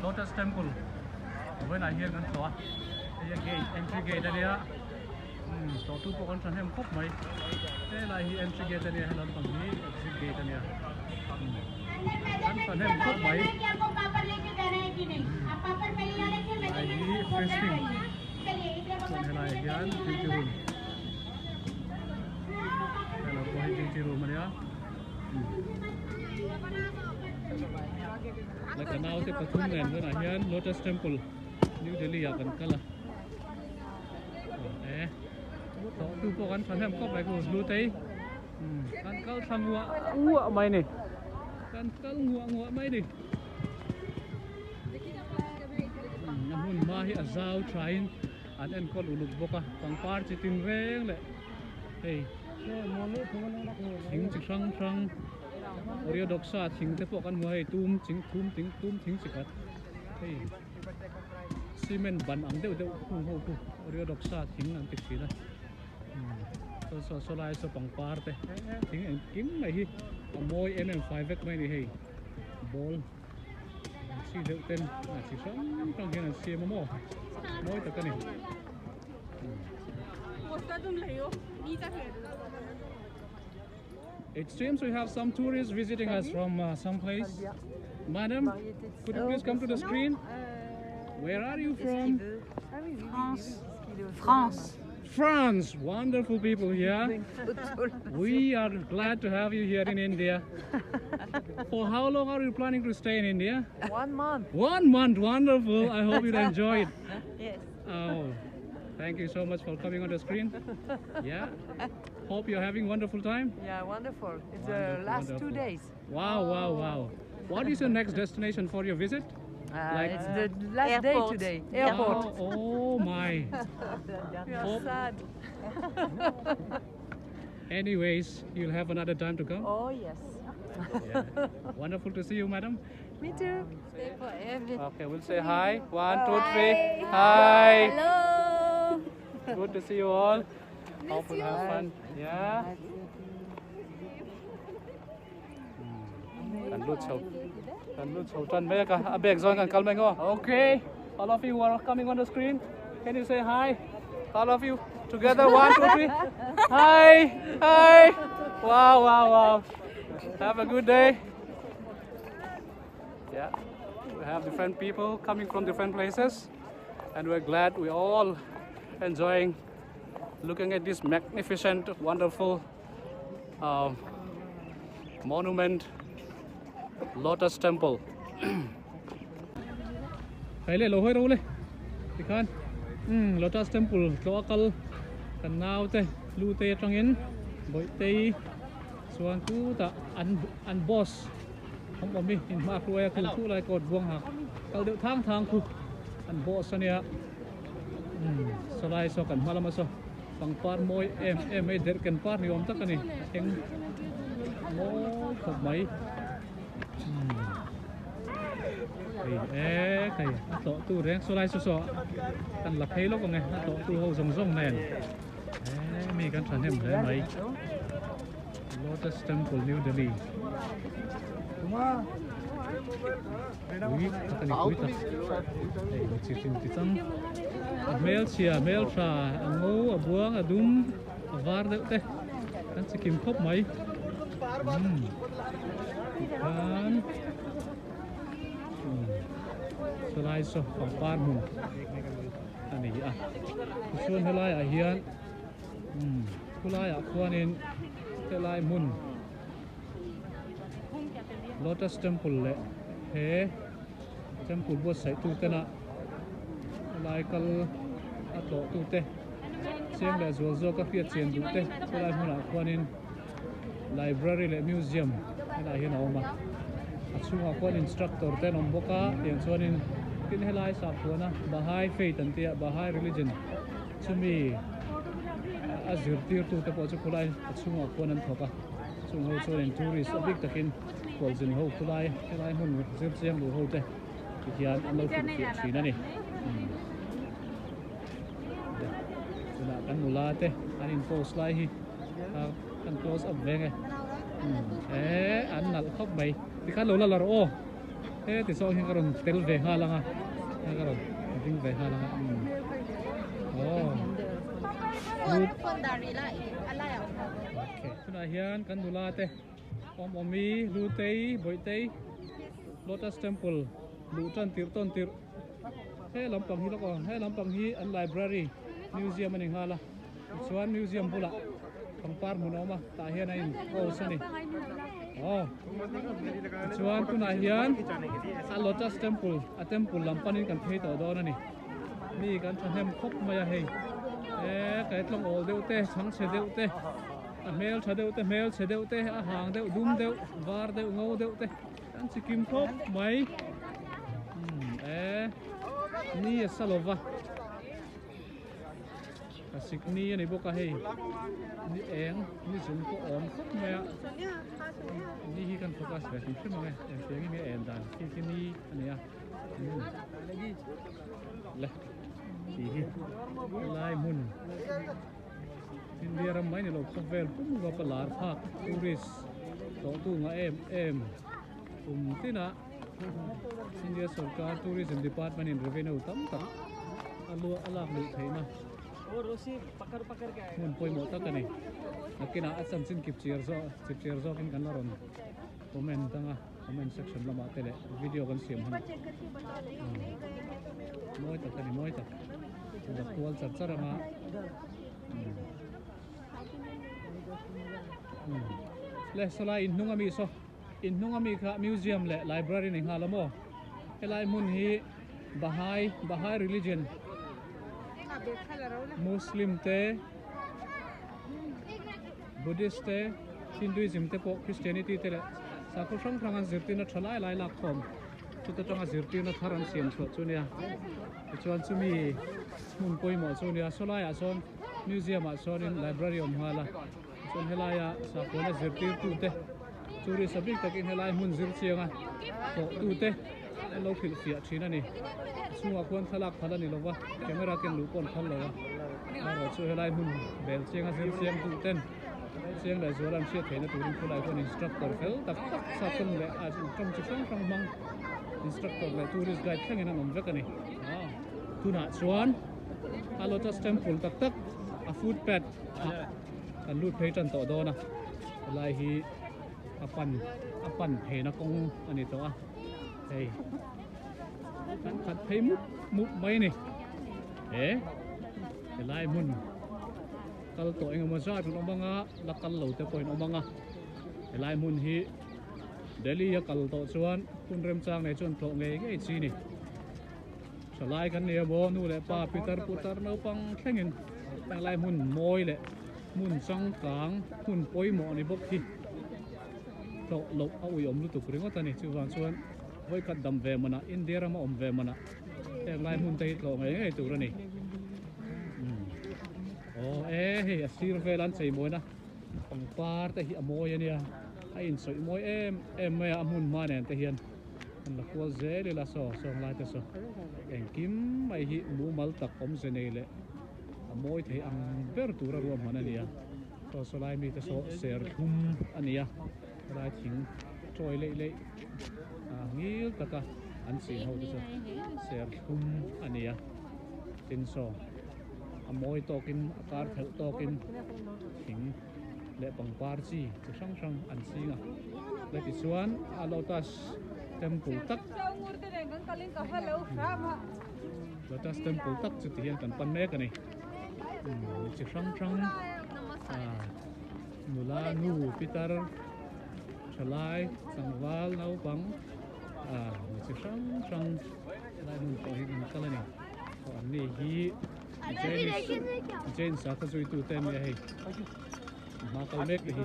Lotus Temple với lại hiên gần đó gate entry gate đây á tổ tu bộ con hem khóc mấy thế là hi entry gate này làm bằng ní exit gate này con hem khóc mấy hi fasting con này hiên duty room kalau kau duty room ni yaแล้วก็now ที่ประชุมกันด้วยนะเฮียน Lotus Temple New Delhi อยากกันกันละต่อดูโปรกันทันแฮมก็ไปกูรู้เต้กันก็ทำงัวไม่นี่กันก็งัวไม่ดิน้ำหุ่นมาให้อาซาวทรายอันนั้นก็ลุกบกะฟังปาร์จิตินเร่งเลยเฮ้ยทิ้งจิครั้งโอริโอดอกซาทิ้งแต่พวกกันหัวให้ตุ้มทิ้งสิครับเฮ้ยซีเมนต์บันอังเดียวหูโอริโอดอกซาทิ้งอันติดสีนะโซลายโซปังปาร์เต้ทิ้งอันกิ้งไม่ฮีมวยMM5 เวกไม่นี่เฮ้ยบอลสีเดือดเต้นสีส้มต้องเห็นเสียมอมวยตะกันนี่ It seems we have some tourists visiting us from some place. Madam, could you please come to the screen? Where are you from? France. Wonderful people here. We are glad to have you here in India. For how long are you planning to stay in India? 1 month. 1 month. Wonderful. I hope you enjoy it. Yes. Oh, thank you so much for coming on the screen. Yeah. Hope you're having wonderful time. Yeah, wonderful. It's the last 2 days. Wow. What is your next destination for your visit? It's the last day today. Airport. Oh my. We are sad. Anyways, you'll have another time to come. Oh yes. Yeah. Wonderful to see you, madam. Me too. Okay, we'll say hi. 1, 2, 3. Hi. Hello. Good to see you all. Hope you have fun. Yeah. Kan lut chau chan me ka abek zon kan kalmeng o. Okay. All of you are coming on the screen. Can you say hi? All of you together. 1, 2, 3. Hi. Wow. Have a good day. Yeah. We have different people coming from different places, and we're glad we're all enjoying looking at this magnificent, wonderful monument, Lotus Temple. Thấy lệ lỗ hơi đâu lên, thì con, Lotus Temple, chỗ cal, cần nào thế, lưu tê trong yến, bội tê, xuân cú ta ăn boss, không có mình, mà khuya cùng cú lại cột buông hả, cal điệu thang khu, ăn boss này, sau đây sau cần hoa lắm sao. Pang par môi em ấy đợt cần par thì om tất cả này em môi không mấy cái tổ tu rèn số lai số sọ cần lập hay lúc còn này tổ tu hậu rồng này mình cần sản phẩm đấy mấy Lotus Temple New Delhi quý tất cả này quý tất chỉ tăng mel chia mel trà ngô buông đúng var được thế anh sẽ kiếm khóc mấy kan selain so papan mu ani susun helai hian kulai akuanin helai mun Lotus Temple le he temple bo sai tu tena lai kal ato tu te siam le zo ka fiat chen tu te lai huna kwanin library le museum ila hi na oma achunga kwan instructor te nom boka tiang chuanin kin helai sa khona bahai faith an tia bahai religion chumi azir tir tu te po chu kulai achunga kwan an thoka chunga chuanin tourist a big takin kwalzin ho kulai helai hun zir chiam du ho te kian an lo fi thina ni kan mula te an in post lai hi kan close up ve nge an nal khop mai ti kan lo la ro thế thì sau khi các bạn tel về ha lăng à các bạn tính về ha lăng à cái này hiền kan dula te omi lu tei boi tei Lotus Temple lu chan tir ton tir he lampang hi loko he lampang hi an library museum ani hala chuan museum bula pangpar munoma ta hian in ko sani chuan tuna hian a Lotus Temple a temple lampanin kan thei to don ani mi kan thanem khop maya hei cái tlong ol deu te chang che deu te a mel cha deu te mel che deu te a hang deu dum deu var deu ngau deu te an chi kim khop mai ni salova a sikni ni boka hei ni eng ni zum ko om khop maya ni hi kan focus ve thim thim nge em tiang ni en dan ki ni ania le hi lai mun India ram mai ni lo khvel pum go palar phak tourist to tu nga em tina India Sarkar Tourism Department in revenue tam alu alak ni thaina pakar ke mun pawimawh tak ani nakina asam sin kip cheer zo kin kan laron comment section lama tele video kan siam han moi tak da kual charanga le sala in hnunga mi kha museum le library ni halamo helai mun hi bahai religion Muslim te Buddhist te Hinduism te po Christianity te le sa ko sang thangan zirtina thalai lai lak khom chuta tanga zirtina tharan siam chho chunia chuan chumi mun pawimawh chunia solaya son museum a son in library om hala chon helaya sa kona zirtir tu te churi sabik takin helai mun zir chianga to tu te lo khil fia thina ni chunga kon thalak phalani lowa camera ken lu kon khal lowa aro chu helai mun bel chianga zir chiang tu ten chiang la zolam sia theina turin khulai kon instructor fel tak sa kon le a trong chi sang mang instructor le tourist guide thangena nom vekani tuna chuan a Lotus Temple tak a food pad an lut phei tan to dona lai hi apan phena kong ani to a hei kan khat phei muk mai ni lai mun kal to engama za tu omanga lakal lo te point omanga lai mun hi Delhi ya kal to chuan kun remchang nei chon to ngei chi ni salai kan ne bo nu le pa putar no pang thlengin tang lai mun moi le mun sang kang mun pawimawh ni bok hi to lo a ui om lu tu ringo tani chuwan chuan voi khat dam ve mana India rama om ve mana teng lai mun tei to ngei tu rani hei a sir velan chei moina pangpar te hi amoi ania a in soi moi em me a mun man en te hian an la kual zele la song lai te so eng kim mai hi mu mal tak om zenei le amoi thei ang ber tura ruam man ania to so lai mi te so ser thum ania lai thing troi le ngil taka an si ho te so ser thum ania tin so amoi tokin akar thel tokin thing le pangpar chi chu sang an singa le ti chuan a Lotus Temple tak Lotus Temple tak chu ti hian kan pan mek ani chi sang nula nu pitar thalai sangwal nau pang chi sang lai nun ko hi kan kalani ko an ni hi Jain sa ka zui tu tem ya hei ma kal mek hi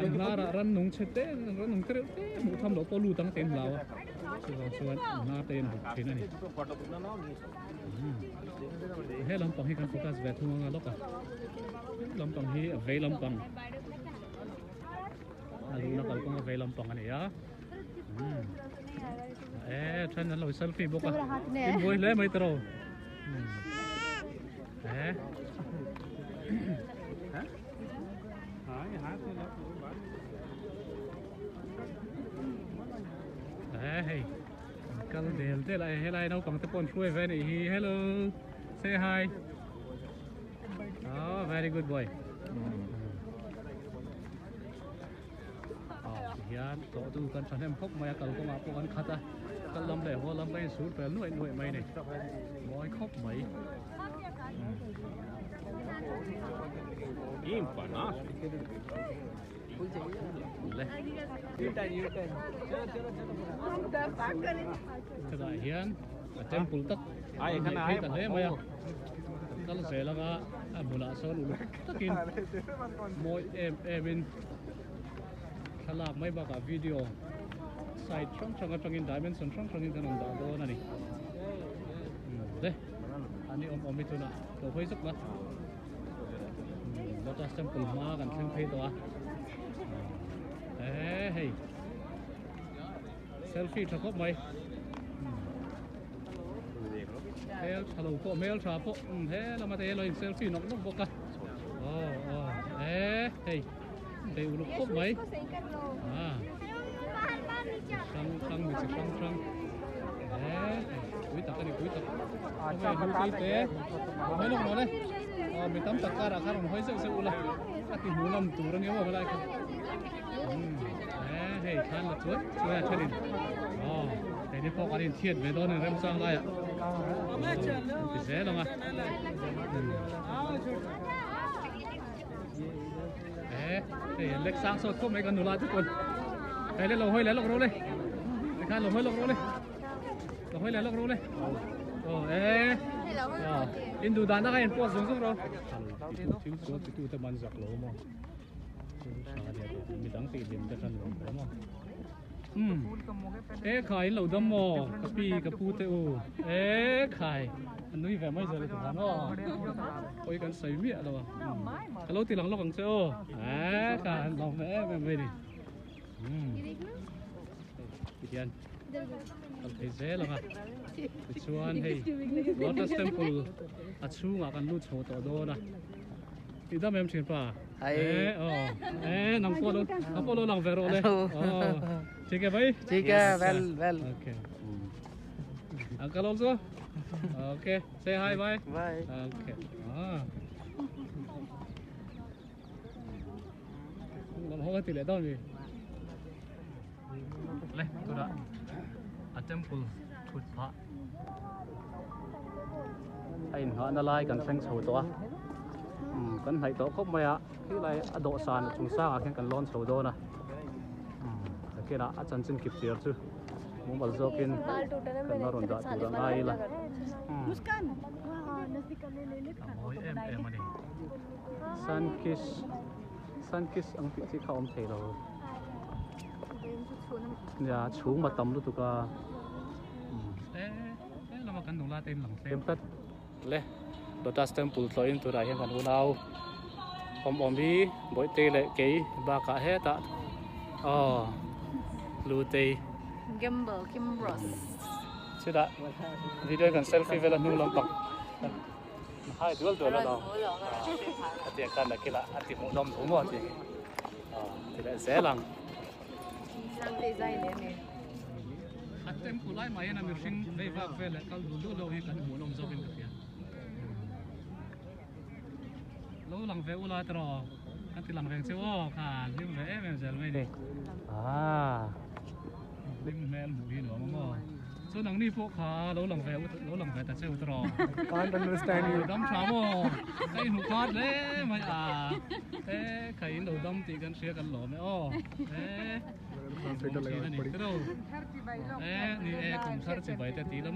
an lara ran nung chete ran nung tere mu tham lo ko lu tang tem lawa chuan na ten thina ni he lampang hi kan focus ve thunga loka lampang hi ve lampang alu na kal ko ve lampang ani ya than an lo selfie boka in boy le mai tro hey kalau del te lại helai đâu còn pon chui về này hello say hi. Oh, very good boy. Hian to tu kan chan em khóc mày cần công áp con khát à kan lâm để hoa lâm bay sút về nuôi mày này mỏi khóc mày im phải nó lên thế là hian temple tất ai cái này cái đấy mày à kalau saya langa bola son ulu takin moi em halak mai baka video side trong in dimension trong in tanong da do na ni de ani om itu na to hoi sok ba Lotus temple ma kan thang phei to a hey selfie thakop mai Hel hello po mail tra po he la mate lo selfie nok boka hey đây ulu khop mai sang mình sẽ sang quý tắc này quý tắc hôm nay đi tế mấy lúc nào đây mình tắm tắc ra khác rồi hơi sợ ula các cái hú nằm tủ đang nhớ vào lại hey than là chuột chơi chơi đi để đi phong anh thiệt về đó này remchan đây ạ thì dễ lắm à thì lịch sang sốt không mấy con nụ laทุกคนđây lên lồng hơi lên lồng rô lên để khai lồng hơi lồng rô lên lồng hơi lên lồng rô lên in đủ đàn đã cái in post xuống rồi tiếng số thì tụi ta bán giặc lỗ mà mình đang tìm cho thân lỗ mà khai lẩu đâm mò cà pu teo khai anh nuôi về mấy giờ thì thằng nó ôi cái sấy miệng rồi cái lỗ thì lằng lóc bằng châu cả lòng vẽ về đi Kian thấy dễ lắm à chuan hey Lotus temple chhunga kan lu chho to do na ti da mem chin pa nang polo lang vero le ठीक है भाई ठीक है well okay uncle also okay say hi bye okay làm hoa thì lại đâu nhỉ lên tôi đã temple thụt phá anh họ nó lai cần sang sầu to cần hay to khóc mày ạ khi lại độ sàn chúng sang khi cần lon sầu đó nè cái đó chân chân kịp chưa chứ muốn bảo zo kin cần nó rộn rã tụi ngay là ôi em mà đi sun kiss ang pizza không thấy đâu nhà chú mà tầm luôn tụi ca là mà cần đồng la tên lòng xem tất lẽ Lotus temple thôi in tụi đại hiện phần nào om đi mỗi tê lệ cái ba cả hết ạ Lute gimbal chứ đã video cần selfie về là nu lắm bằng hai đứa là đâu tiền cần là cái là ăn tiền một năm đúng không chị thì lại dễ lắm ăn tem của lại máy là mình sinh về vạc về lại kalau dulu lâu thì cần một năm rồi được ya lâu lằng về ula trò ăn tiền lằng về chứ cả nhưng về em giờ mới đi lim mel mui nữa mà số nắng đi phố khá lâu lằng về ta chơi trò can't understand you đâm cháo mà cái hụt khát đấy mày thế cái đầu đâm thì cần xia cần lỗ mày thế đâu ni cùng thar chỉ vậy tí lắm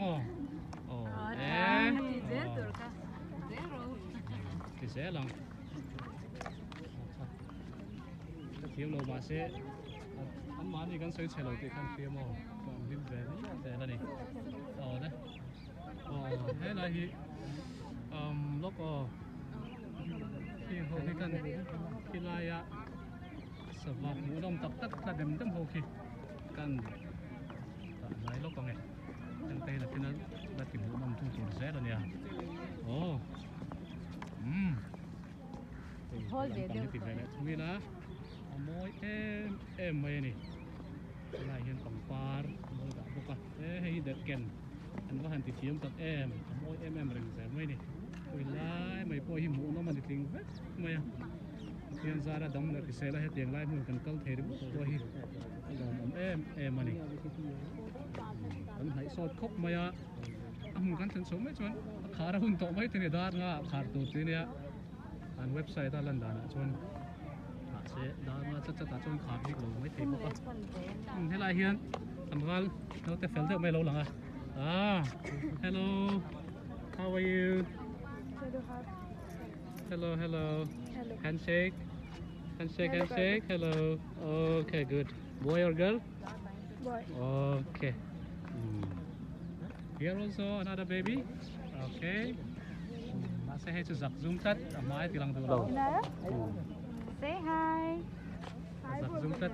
thì dễ lắm thiếu lâu mà sẽ ăn món thì con sơi chè lẩu thì con phía màu còn phim về đấy là này đấy thế là thì lúc khi hồi khi cần khi lại sập vào mũ đông tập tất là đầm tâm hồ khi cần lấy lúc còn này trong tay là cái nó là tìm mũ đông thu thủ rét rồi nè thôi để được tìm về này chúng mình là mỗi em mày này này hiện cầm par ปะให้เด็ดแก่นอันว่าหันติดเทียมกับโอ้ยเริงแสนไม่นี่โอ้ยไล่ไม่ปล่อยหิมูน้องมันติดลิงเว้ยไม่อะเพียงซาระดำเลยที่เสร็จแล้วให้เตียงไล่มือกันกัลเทดิบุตัวหิมันนี่กันหายสดครบไม่อะมึงกันฉันสมไม่ชวนขาเราหุ่นโตไม่ถึงเนี่ยด้านง่าขาดตัวทีเนี่ยอันเว็บไซต์ด้านลันดานะชวนเสียด้านง่าจะตัดชวนขาดอีกหลงไม่ถึงปะให้ลายเฮียนอันว่าเราแต่เฟลเตอร์ไม่รู้หรอฮะhello how are you hello handshake hello okay good boy or girl boy okay here also another baby okay say hi to giặc zoom tất mai thì lang đầu Say hi. giặc zoom tất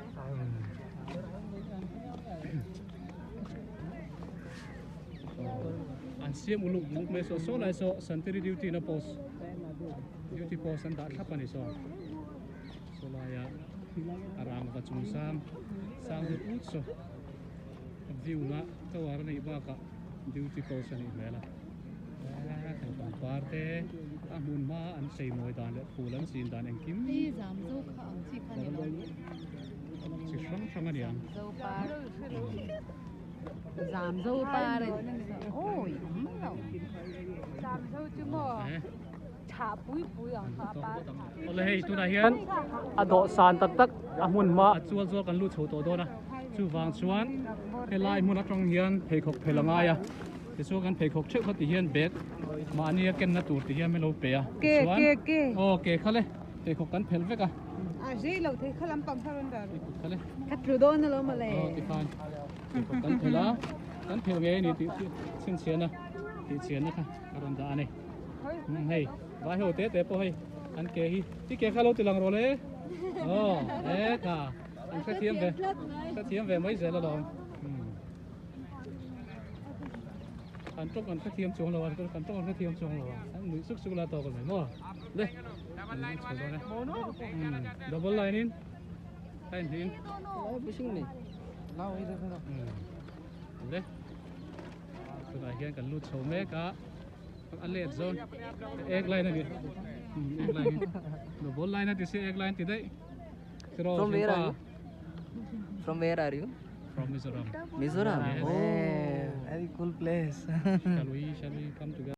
anh siam uluk buk me so lai so santiri duty na post an da thap ani so la ya arang ka chung sang ut so view na to war nei ba ka duty post ani mela kan pan parte hmun ma an sei moi dan le phulan sin dan en kim Đi giảm dâu khẳng chỉ khăn này rồi. si sang ani ang Dâu pa. Giảm dâu pa đây. Ôi, đâu. giảm dâu chứ mà chả bụi à chả ba ole tu na hian a do san tak tak a hmun ma chual chual kan lu chho to do na chu wang chuan he lai hmun atang hian phei khok phelanga ya te so kan phei khok chhe khati hian bek ma ania ken na tur ti hian me lo pe a kê okay khale phei khok kan phel vek a dễ lâu thấy khá lắm bằng sao rồi khale cắt rửa đôi nó mà lẹ ti fan phei khok kan phela kan phel nge ni ti sin chen na ti chen na kha karon da ani hey vai ho te po hey an ke hi ti ke khalo ti lang ro le ka an sa thiam về mấy giờ là rồi anh trúc anh thiam xuống rồi anh trúc anh thiam xuống rồi anh nữ sức là to còn phải mua đây double line in anh in cái sinh này lao đi được không đấy từ này hiện cần lút số mấy cả anh liệt zone egg line này egg line double line này thì sẽ egg line thì đấy From where are you? From Mizoram. Mizoram. Yes. Oh, very cool place. Shall we come together?